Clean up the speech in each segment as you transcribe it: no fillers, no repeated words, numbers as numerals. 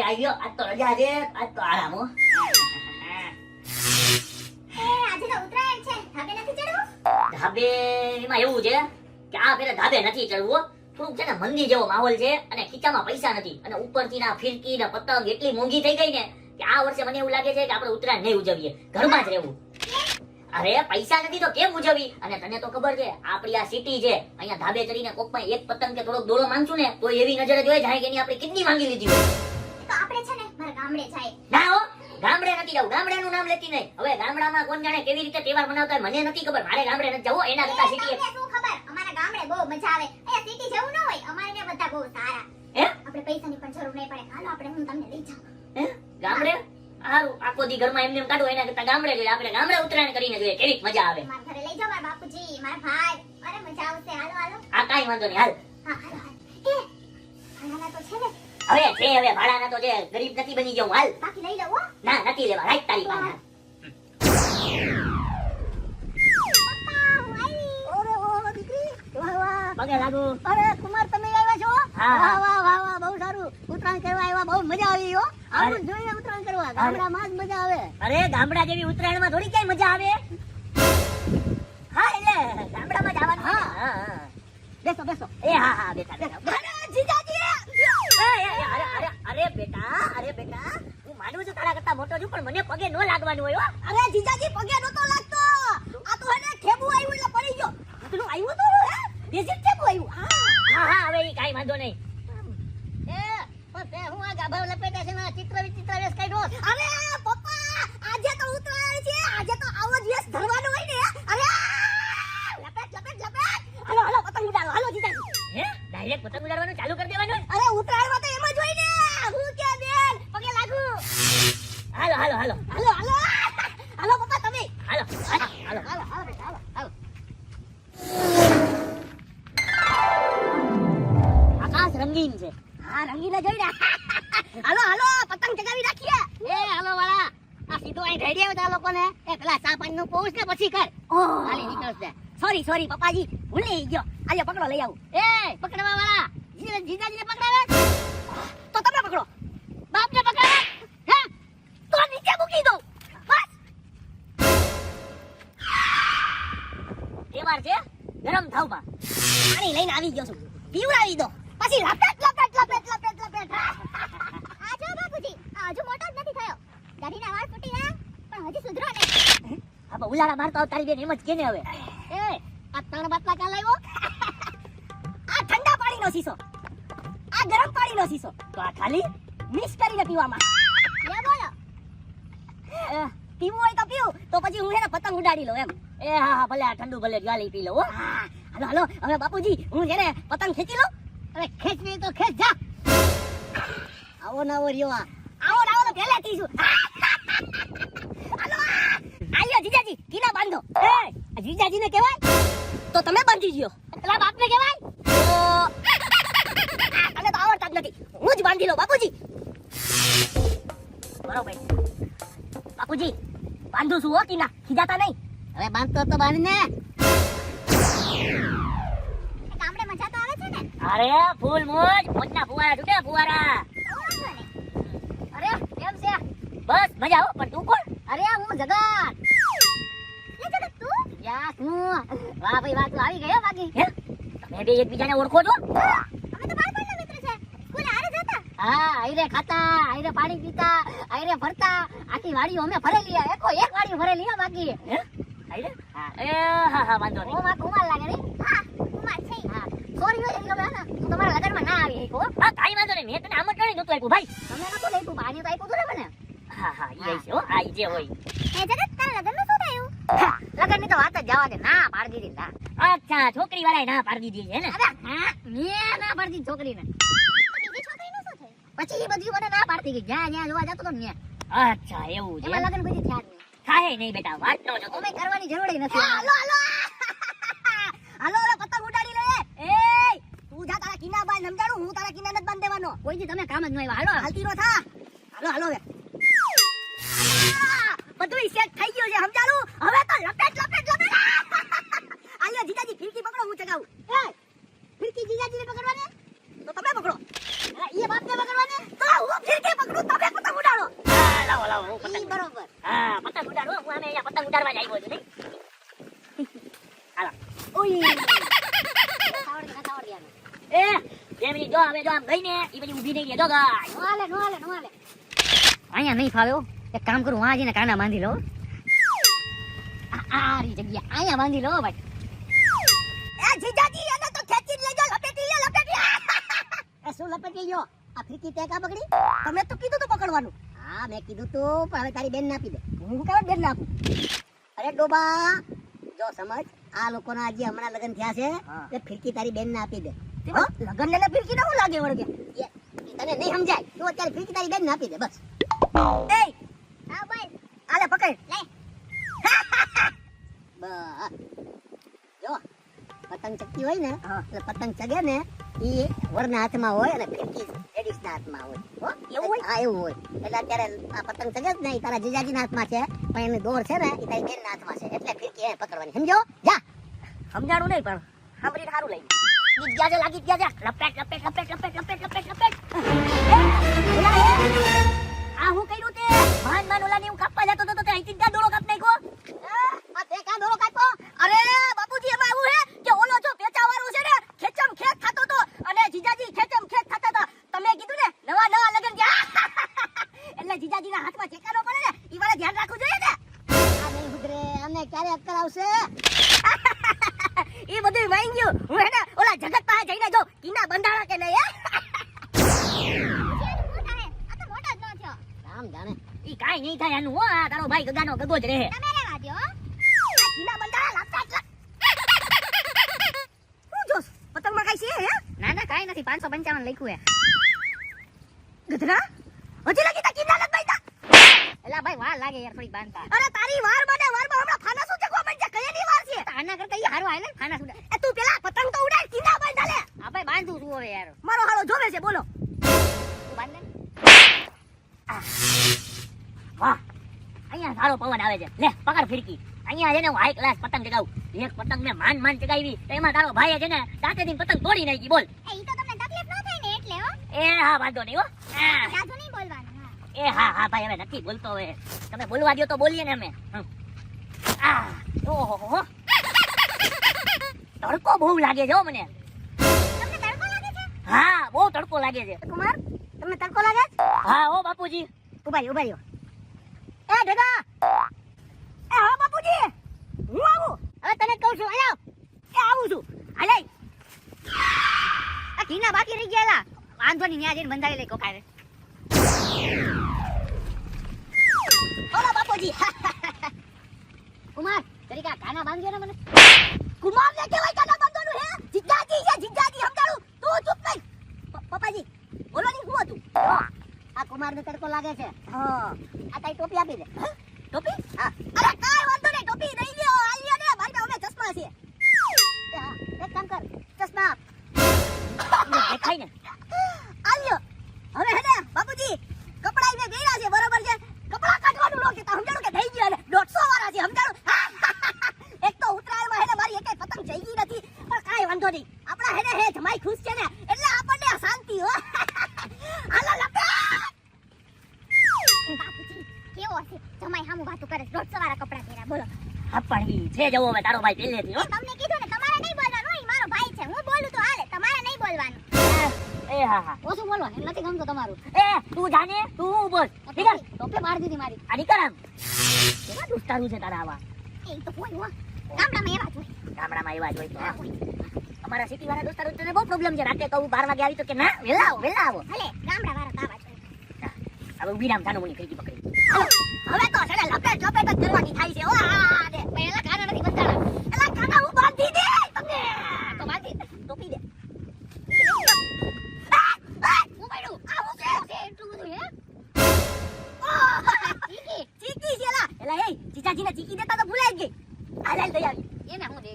આવ્યો આજ તો રજા છે આજ તો આરામ હો. આજે તો ઉત્તરાયણ છે ધાબે નથી ચડવું? ધાબે એમાં એવું છે કે આ પેલા ધાબે નથી ચડવું. થોડુંક છે ને મંદી જેવો માહોલ છે અને ખીચામાં પૈસા નથી અને ઉપરથી ના ફિરકી ને પતંગ એટલી મોંઘી થઈ ગઈ ને કે આ વર્ષે મને એવું લાગે છે કે આપણે ઉત્તરાયણ નહીં ઉજવીએ, ઘરમાં જ રહેવું. અરે પૈસા નથી તો કેમ ઉજવી? અને તને તો ખબર છે આપણી આ સિટી છે, અહીંયા ધાબે ચડીને કોકમાં એક પતંગ કે થોડોક દોરો માંગશું ને તો એવી નજરે જોઈ જાય કે એની આપણે કિડની માંગી લીધી હોય. તો આપણે છે ને મારા ગામડે જાય. ના હો, ગામડે નથી જવું, ગામડાનું નામ લેતી નહીં. હવે ગામડામાં કોણ જાણે કેવી રીતે તહેવાર મનાવતા હોય મને નથી ખબર. મારે ગામડે નથી જવું, એના કરતા સિટી. તમને શું ખબર, અમારા ગામડે બહુ મજા આવે. અહીંયા સિટી જેવું ન હોય, અમારે ત્યાં બધા બહુ સારા. હે આપણે પૈસાની પણ જરૂર નહીં પડે. હાલો આપણે હું તમને લઈ જાઉં. હે ગામડે હારું આખો દી ઘરમાં એમને એમ કાઢો એના કરતા ગામડે જોઈએ. આપણે ગામડે ઉત્તરાયણ કરીને જોઈએ કેવી મજા આવે. મારા ઘરે લઈ જાઓ, મારા બાપુજી, મારા ભાઈ. અરે મજા આવશે. હાલો હાલો. આ કાઈ વાંધો નહીં, હાલ. હા હાલો હાલો. એ ભાડાના તો છે ને? હવે ભાડાના તો જે ગરીબ નથી બની જવું, હાલ. બાકી લઈ લઉં હો. ના નથી લેવા, રાઈટ તારી પાસે. પપ્પા હું આવી. ઓરે ઓ દીકરી, વાહ વાહ. પગે લાગુ. અરે કુમાર તમે આવ્યા છો? હા. વાહ વાહ વાહ વાહ, બહુ સારું. ઉત્તરાયણ કરવા આવ્યા, બહુ મજા આવી હો. આવું જ જોઈએ ઉત્તરાયણ કરવા. ગામડામાં જ મજા આવે. અરે ગામડા જેવી ઉત્તરાયણમાં થોડી ક્યાંય મજા આવે. હા એટલે ગામડામાં જ આવવાનું. હા. હા હા. બેસો બેસો. એ હા હા બેટા બેટા. અરે જીજાજી. અરે બેટા હું માનું છું તારા કરતા મોટો છું પણ મને પગે ન લાગવાનું હોય હો. અરે જીજાજી પગે નતો લાગતો. આ તો એને ખેબુ આવ્યું એટલે પડી ગયો. પેલું આવ્યું તો હે? વિઝિટ ખેબુ આવ્યું. હા હવે ઈ કાઈ વાંધો નહીં. એ પણ તે હું આ ગાભા લપેટા છે ને ચિત્ર વિચિત્ર વેશ કાઢ્યો. અરે પપ્પા આજે તો ઉત્તરાયણ છે. આજે તો આવો જ વેશ ધરવાનો હોય ને. અરે લપેટ લપેટ લપેટ. હાલો હાલો પતંગ ઉડાડો. હાલો જીજાજી. હે ડાયરેક્ટ પતંગ ઉડાડવાનું ચાલુ કરી દેવાનું. અરે ઉત્તરાયણમાં તો એમ જ હોય ને. હું કે બેન પગે લાગુ. હાલો હાલો હાલો હાલો હાલો. હાલો પપ્પા તમે. હાલો હાલો હાલો. હાલો હાલો બેટા હાલો હાલો. આકાશ રંગીન છે. હા રંગીલા જોઈ ને. હાલો હાલો પતંગ ચગાવી રાખીએ. એ હાલો વાળા આ સીધો અહીં ઢળી આવ્યો લોકોને. એ પેલા ચા પાણી નું પહોંચ ને પછી કર. હાલી નીકળશે. સોરી સોરી પપ્પાજી ભૂલી ગયો. આજો પકડો લઈ આવું. એ પકડવા વાળા જીજાજીને પકડાવે તો તમે પકડો. બાપને પકડાવે હે તો નીચે મૂકી દો. બસ તહેવાર છે ગરમ થાવમાં. પાણી લઈને આવી ગયો છું. પીવડાવી દો પછી લપેટ લપેટ લપેટ લપેટ લપેટ. આજો બાપુજી હજુ મોટો જ નથી થયો. દાઢીના વાળ ફૂટી ગયા પણ હજી સુધરો નહીં. આ બહુ ઉલાળા મારતો હોય તારી બેન એમ જ કેને હવે. એ આ ત્રણ બાટલા ક્યાં લાવ્યો? આ ઠંડા પાણીનો શીશો. આ ગરમ પાણીનો શીશો. તો આ ખાલી મિક્સ કરીને પીવામાં. એ બોલો પીવું હોય તો પીવું તો પછી હું એને પતંગ ઉડાડી લઉં એમ. એ હા હા ભલે આ ઠંડુ ભલે ગાલી પી લો હો. હાલો હાલો હવે બાપુજી હું જેને પતંગ ખેંચી લઉં. અરે ખેંચવી તો ખેંચ જા. આવો ના આવો રહ્યો આ. આવો ને આવો તો પહેલેથી છું. હાલો આલ્યો જીજાજી કીના બાંધો. એ આ જીજાજીને કહેવાય તો તમે બાંધી ગયો. પેલા બાપને કહેવાય અને તો આવડતા જ નથી. હું જ બાંધી લઉં બાપુજી. બરોબર બાપુજી બાંધું છું હો કીના ખીજાતા નહીં. હવે બાંધતો તો બાંધને. ગામડે મજા તો આવે છે ને? અરે ફૂલ મોજ મોજના ફુવારા છૂટે ફુવારા. અરે કેમ છે? બસ મજા હો પણ તું કોણ? અરે હું જગત. એ જગત તું? યા તું. વાહ ભાઈ વાહ તું આવી ગયો બાકી. હે તમે બે એકબીજાને ઓળખો છો? અમે તો બાળપણના મિત્ર છે. સ્કૂલે હારે જતા. હા આઈરે ખાતા, આઈરે પાણી પીતા, આઈરે ફરતા. આખી વાડીઓ અમે ફરેલી આ. એકો એક વાડી ફરેલી આ બાકી. હે આઈલે હા એ હા હા વાંધો નહીં. ઓ માં કુમાર લાગે રે. હા કુમાર છે. હા સોરી હોય એટલે હવે હું તમારા લગનમાં ના આવી હકો. હા કાઈ વાંધો નહીં મેં તને આમંત્રણ નહોતું આપ્યું ભાઈ. તમે નતો લઈતું બાની તો આપ્યું તું ને મને. હા હા ઈ છે હો આ ઈ જે હોય. એ જગત તારા લગનનું શું થયું? લગનની તો વાત જ જવા દે. ના પાડી દીધી ના. અચ્છા છોકરી વાળાએ ના પાડી દીધી છે ને. અરે હા મેં ના પાડી દીધી છોકરીને. બીજી છોકરીનું શું થયું? પછી એ બધી મને ના પાડતી ગઈ. જ્યાં જ્યાં જોવા જતો તો ને અચ્છા એવું છે. એમાં લગન કોઈ થયા જ નહીં. થાય નહીં બેટા વાત નો જો. અમે કરવાની જરૂર જ નથી. હાલો હાલો હાલો હાલો પતંગ ઉડાડી લે. એ તું જા તારા કિના બાય સમજાણું. હું તારા કિના નથી બાંધ દેવાનો. કોઈ દી તમે કામ જ ન આવ્યા. હાલો હાલતી નો થા. હાલો હાલો હવે બધું સેટ થઈ ગયું છે સમજાણું. હવે તો લપેટ લપેટ લપેટ. આલ્યો જીજાજી ફિરકી પકડો હું ચગાવું. એ ફિરકી જીજાજીને પકડવાને તો તમે પકડો. એ બાપને પકડવાને તો હું ફિરકી પકડું. ઈ બરોબર. હા પતંગ ઉડાડો હું અમે અહીંયા પતંગ ઉડાડવા જ આવ્યો છું નહીં હાલો ઓય ખાવડ યાર. એ જેમની જો હવે જો આમ ગઈ ને ઈ બધી ઊભી નહીં રહે જો ગાય નો હાલે નો હાલે નો હાલે. અહીંયા નહીં ફાવ્યો એક કામ કરું વાં જઈને કાના બાંધી લો આ રી જગ્યા અહીંયા બાંધી લો ભાઈ એ જીજાજી એને તો ખેંચી લેજો લપેટી લે. એ શું લપેટી લ્યો? આ ફીકી તે કા બગડી? તમે તો કીધું તો પકડવાનું. હા મેં કીધું તો પણ હવે તારી બેન ના આપી દે. હું કેમ બેન ના આપું? અરે ડોબા જો સમજ આ લોકોના હજી હમણાં લગ્ન થયા છે એટલે ફીરકી તારી બેન ના આપી દે. લગ્ન લઈને ફીરકી ના હું લાગે વળગે તને નહીં સમજાય તો અત્યારે ફીરકી તારી બેન ના આપી દે બસ. એ હા ભાઈ આલે પકડ લે. બસ જો પતંગ ચગતી હોય ને એટલે પતંગ ચગે ને ઈ વરના હાથમાં હોય અને ફીરકી લેડીઝના હાથમાં હોય. હો એવું હોય? હા એવું હોય. એટલે અત્યારે આ પતંગ ચગે જ ને ઈ તારા જીજાજીના હાથમાં છે પણ એની દોર છે ને ઈ તારી બેનના હાથમાં છે એટલે ફીરકી એને પકડવાની સમજો. જા સમજાણું નહીં પણ સાંભળીને સારું લાગ્યું ગીત ગયા છે લાગી ગયા છે લપેટ લપેટ લપેટ લપેટ લપેટ લપેટ લપેટ આ હું કર્યું તે માન ઓલાની હું કાપવા જતો તો તે અહીંથી જ દોડો કાપ નાખ્યો આ તે કા દોરો કાપ્યો? અરે બાપુજી એમાં એવું હે કે ઓલો જો પેચાવાળો છે ને ખેચમ ખેચ થતો તો અને જીજાજી ખેચમ ખેચ થતા હતા. તમે કીધું ને નવા નવા લગન ગયા એટલે જીજાજીના હાથમાં ચેકાનો પડે ને ઈ વાળા ધ્યાન રાખવું જોઈએ ને. આ નહીં સુધરે અમને ક્યારે અક્કલ આવશે? ઈ બધું વાઈ ગયું. હું હે ને ઓલા જગત પાસે જઈને જો કીના બંધાણા કે નહીં રામ જાણે. ઈ કાઈ નહીં થાય આનું હો આ તારો ભાઈ ગગાનો ગગો જ રહે તમે રહેવા દ્યો. આ કીના બંધાણા લાગતા એટલા. હું જોસ પતંગમાં કાઈ છે હે? ના ના કાંઈ નથી 555 લખ્યું હે ગધરા હજી લગી તા કીના લગ બાઈતા. એલા ભાઈ વાર લાગે યાર થોડી બાંધતા અરે તારી વાર બને વારમાં હમણાં ફાના શું જગવા મળી જાય કયાની વાર છે? આના કરતા ઈ હારો આલે ખાના સુડા એ તું પેલા પતંગ તો ઉડાડ કીના બાંધા લે. આ ભાઈ બાંધું છું હવે યાર મારો હાલો જોવે છે બોલો. તું બાંધ લે વાહ અહીંયા સારો પવન આવે છે લે પકડ ફીરકી અહીંયા છે ને હું હાઈ ક્લાસ પતંગ ચગાવું એક પતંગ મેં માન ચગાવી તો એમાં તારો ભાઈ છે ને દાંતેથી પતંગ તોડી નાખી બોલ એ ઈ તો તમને તકલીફ ન થાય ને એટલે હો. એ હા વાંધો નહીં હો હા. જાજુ નહીં બોલવાનું. એ હા હા ભાઈ હવે નથી બોલતો હવે તમે બોલવા દો તો બોલીએ ને અમે આ ઓહો તડકો બહુ લાગે છે હો મને તમને તડકો લાગે છે? હા બહુ તડકો લાગે છે કુમાર તમને તડકો લાગે છે? હા હો બાપુજી ઉભા રહ્યો. એ ઢગા એ હા બાપુજી હું આવું. હવે તને કહું છું આયો એ આવું છું. હાલે આ કીના બાકી રહી ગયેલા વાંધો નહીં ન્યા જઈને બંધાવી લઈ કોકારે ઓલા બાપુજી કુમાર તરીકા કાના બાંધજો ને મને કુમાર ને કેવાય કાના બંધોનું હે? જીજાજી છે જીજાજી સમજાડું તું ચૂપ નહીં. પપ્પાજી બોલો ની શું હતું? આ કુમાર ને તડકો લાગે છે. હા આ તારી ટોપી આપી દે. ટોપી? હા. અરે કાઈ વાંધો નહીં ટોપી દઈ લ્યો આલિયા ને મારી પાસે ચશ્મા છે. એ હા એક કામ કર ચશ્મા આપ. દેખાય ને આલ્યો હવે હે ને બાપુજી કપડા ઈને ગયરા છે બરોબર છે કપડા કાઢવાનું નો કેતા સમજાણું કે થઈ ગયા ને 150 વાળા છે સમજાણું. એક તો ઉત્તરાયણમાં હે ને મારી એકેય પતંગ જઈ ગઈ નથી પણ કાઈ વાંધો નહીં આપણા હે ને હે જમાઈ ખુશ છે ને એટલે આપણને શાંતિ હો. હાલો લપેટ. બાપુજી કેવો છે જમાઈ હામું વાતું કરે 150 વાળા કપડા પહેર્યા બોલો. હા પણ ઈ છે જવો હવે તારો ભાઈ પહેલેથી હો તમને કીધું ને તમારે નહીં બોલવાનું ઈ મારો ભાઈ છે હું બોલું તો હાલે તમારે નહીં બોલવાનું. એ હા હા ઓછું બોલો એમ નથી ગમતું તમારું એ તું જાને તું હું બોલ નીકળ ટોપે મારી દીધી મારી આ નીકળ આમ કેવા દુસ્તારું છે તારા આવા એ તો કોઈ હો ગામડામાં એવા જ હોય. ગામડામાં એવા જ હોય તો હા. અમારા સિટી વાળા દોસ્તારો તને બહુ પ્રોબ્લેમ છે રાતે કહું 12 વાગે આવી તો કે ના વેલા આવો ભલે ગામડા વાળા તાવા છે. હવે ઉભી રામ જાનું મુની ફીરકી પકડી હાલો હવે તો છે ને લપેટ જ કરવાની થાય છે હો આ દે પહેલા કાના નથી બંધાણા એલા કાકા હું બાંધી દે તમને તો બાંધી ટોપી દે. હું પડ્યું આ હું છે એટલું બધું હે ચીકી છે એલા એ જીજાજીને ચીકી દેતા તો ભૂલાઈ ગઈ આ લઈ દઈ આવી એને હું દે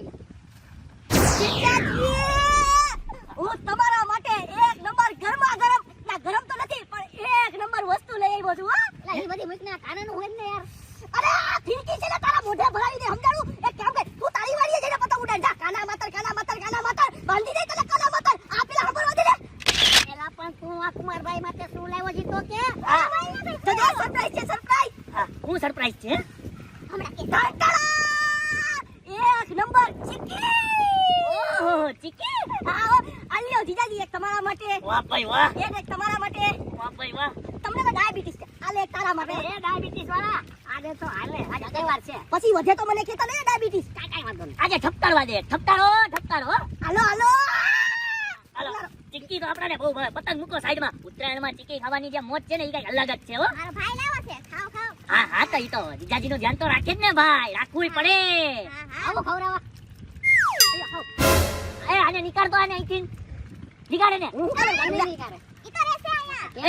જીજાજી હું તમારા માટે એક નંબર ગરમા ગરમ ના ગરમ તો નથી પણ એક નંબર વસ્તુ લઈ આવ્યો છું હા. લા ઈ બધી મૂકના કાનાનું હોય ને યાર અરે આ ફીરકી છે ને તારા મોઢે ભરાવી દે સમજાણું. એક કામ કર તું તારી વાડીએ જઈને પતંગ ઉડાડ જા કાના માતર બાંધી દે તને કાના માતર આ પેલા ખબર વધી દે. એલા પણ તું આ કુમારભાઈ માટે શું લાવ્યો જીતો કે સરપ્રાઈઝ છે સરપ્રાઈઝ. હા હું શું સરપ્રાઈઝ છે? હમણાં કે એક નંબર ચીકી. ઓહો, ચીકી. આવો આલ્યો જીજાજી એક તમારા માટે, વાહ ભાઈ વાહ, એક તમારા માટે. વાહ ભાઈ વાહ. તમને તો ડાયાબિટીસ છે, આલે એક તારા માટે. એ ડાયાબિટીસ વાળા આજે તો હાલે આજે તહેવાર છે પછી વધે તો મને કહેતા નહીં ડાયાબિટીસ. કાંઈ વાંધો નહીં. આજે ઠપકારવા દે, ઠપકારો ઠપકારો. હાલો હાલો. હાલો, ચીકી તો આપણાને બહુ ભાવે. પતંગ મૂકો સાઈડમાં. ઉત્તરાયણમાં ચીકી ખાવાની જે મોજ છે ને એ કઈ અલગ જ છે હો. મારો ભાઈ લાવો છે ખાઓ ખાઓ હા હા, તો ઈ તો જીજાજીનું ધ્યાન તો રાખે જ ને ભાઈ, રાખવું પડે. આવો ખવડાવો એ આને નીકાળતો, આને અહીંથી નીકાળે ને. ઈ તો રહેશે અહીંયા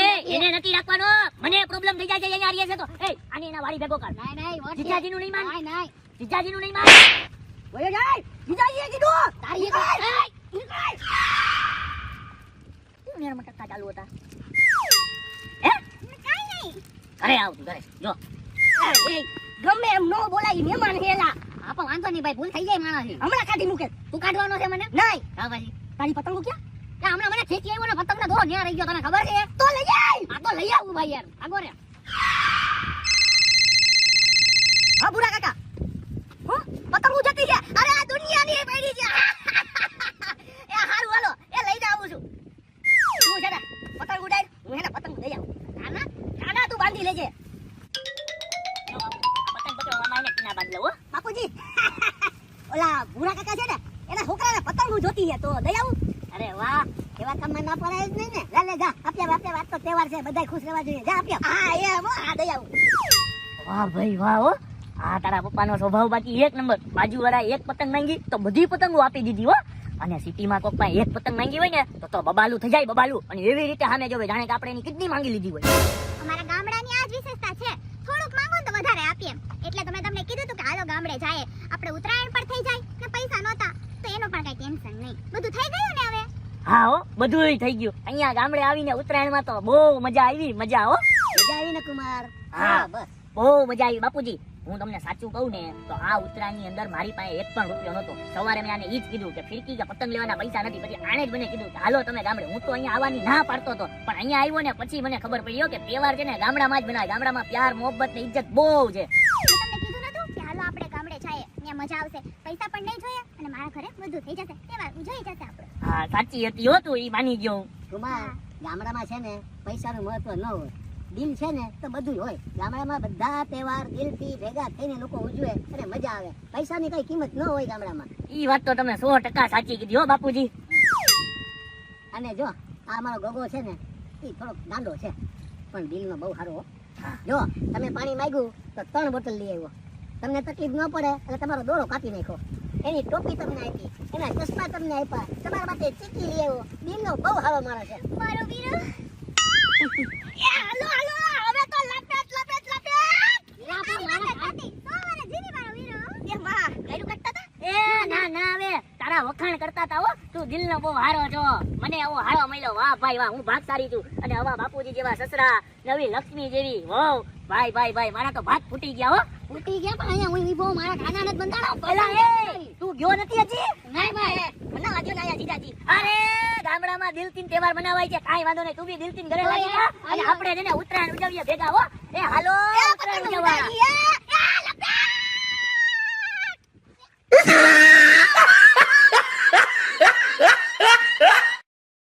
એ એને નથી રાખવાનો, મને પ્રોબ્લેમ થઈ જાય છે અહીંયા આરીએ છે તો. એ આને એના વાડી ભેગો કર. નહીં નહીં વોટ છે. જીજાજીનું નહીં માન, નહીં નહીં જીજાજીનું નહીં માન. વયો જાય જીજાજીએ કીધું. તારી શું મેરા મટકા ચાલુ હતા? હે? ઘરે આવ તું, ઘરે જો. એ ગમે એમ નો બોલાય, મહેમાન હેલા. હા પણ વાંધો નહીં ભાઈ ભૂલ થઈ જાય માણસની હમણાં કાઢી મૂકે. તું કાઢવાનો છે મને નહીં હા પછી તારી પતંગો ક્યાં? ત્યાં હમણાં મને ખેંચી આવ્યો ને પતંગનો દોરો ન્યા રહી ગયો તને ખબર છે તો લઈ જાય. આ તો લઈ આવું ભાઈ યાર આગો રે હા બુરા કાકા, હું પતંગો જતી છે. અરે આ દુનિયાની પડી છે. એ હારું હાલો, એ લઈને આવું છું. તું છે ને પતંગ ઉડાડ, હું એને પતંગ લઈ આવું. કાના કાના તું બાંધી લેજે. પતંગ પકડવામાં એને કિના બાંધ લઉં હો. બાપુજી ઓલા ભૂરા કાકા છે ને એના છોકરાને પતંગો જોતી છે તો દઈ આવું. અરે વાહ એવા કામમાં ના પડાય જ નહીં ને લે લે જા આપ્યા વાત તો તહેવાર છે બધાય ખુશ રહેવા જોઈએ જા આપ્યા હા એમ આ દઈ આવું. વાહ ભાઈ વાહ હો. આ તારા પપ્પાનો સ્વભાવ બાકી એક નંબર. બાજુવાળા એક પતંગ માંગી તો બધી પતંગો આપી દીધી હો. અને સિટીમાં કોક પાસે એક પતંગ માંગી હોય ને તો બબાલું થઈ જાય, બબાલું. અને એવી રીતે સામે જોવે જાણે કે આપણે એની કિડની માંગી લીધી હોય. અમારા ગામડાની આ જ વિશેષતા છે. થોડુંક માંગો ને તો વધારે આપીએ એમ. એટલે તમે તમને કીધું હતું કે હાલો ગામડે જાય. આપણે ઉત્તરાયણ પર થઈ જાય ને પૈસા નહોતા તો એનો પણ કઈ ટેન્શન નહીં. બધું થઈ ગયું ને હવે. હા હો, બધુંય થઈ ગયું. અહીંયા ગામડે આવીને ઉત્તરાયણમાં તો બહુ મજા આવી, મજા હો. મજા આવી ને કુમાર હા. બસ બહુ મજા આવી બાપુજી. હું તમને સાચું કહું ને તો આ ઉત્તરાયણની અંદર મારી પાસે એક પણ રૂપિયો નહોતો. સવારે મેં આને ઈ જ કીધું કે ફિરકી કે પતંગ લેવાના પૈસા નથી. પછી આણે જ મને કીધું કે હાલો તમે ગામડે. હું તો અહીંયા આવવાની ના પાડતો હતો, પણ અહીંયા આવ્યો ને પછી મને ખબર પડી કે તહેવાર છે ને ગામડામાં જ બનાવે. ગામડામાં પ્યાર મોહબ્બત ને ઇજ્જત બહુ છે. મેં તમને કીધું નતું કે હાલો આપણે ગામડે જઈએ. ત્યાં મજા આવશે. પૈસા પણ નહીં જોઈએ અને મારા ઘરે બધું થઈ જશે. તહેવાર ઉજવાઈ જશે આપણે. હા સાચી હતી હો, તું ઈ માની ગયો હું. કુમાર ગામડામાં છે ને પૈસાનું મહત્વ ન હોય દિલ છે ને તો બધું હોય ગામડામાં બધા તહેવાર દિલથી ભેગા થઈને લોકો ઉજવે અને મજા આવે પૈસાની કઈ કિંમત ન હોય ગામડામાં ઈ વાત તો તમે 100% સાચી કીધી હો બાપુજી. અને જો આ અમારો ગોગો છે ને એ થોડોક ગાંડો છે પણ દિલનો બહુ સારો હો. જો તમે પાણી માંગ્યું તો 3 બોટલ લઈ આવ્યો. તમને તકલીફ ન પડે એટલે તમારો દોરો કાપી નાખ્યો. એની ટોપી તમને આપી, એના ચશ્મા તમને આપ્યા, તમારા માટે ચીકી લઈ આવ્યો. દિલનો બહુ સારો માણસ છે. મારો વીરો એ હાલો હાલો હવે તો લપેટ લપેટ લપેટ. સવારે જીની મારો વીરો. એ મારા ગાયરું કાઢતા હતા. એ ના ના, હવે તારા વખાણ કરતા તા હો. તું દિલનો બહુ હારો છો. મને આવો હારો મળ્યો. વાહ ભાઈ વાહ, હું ભાગશાળી છું. અને આવા બાપુજી જેવા સસરા, નવી લક્ષ્મી જેવી વહુ. ભાઈ ભાઈ ભાઈ, મારા તો ભાત ફૂટી ગયા હો. ઉઠી ગયા પણ અહીંયા હું ઊભો મારા ખાના નથી બંધાણો પેલા એ તું ગયો નથી હજી? નહીં ભાઈ બનાવવા દ્યો ને આયા જીજાજી. અરે ગામડામાં દિલથી તહેવાર મનાવાય છે, કાઈ વાંધો નહીં. તું બી દિલથી ઘરે લાગી જા. અને આપણે છે ને ઉત્તરાયણ ઉજવીએ ભેગા હો. એ હાલો ઉત્તરાયણ ઉજવવા. જીજાજી,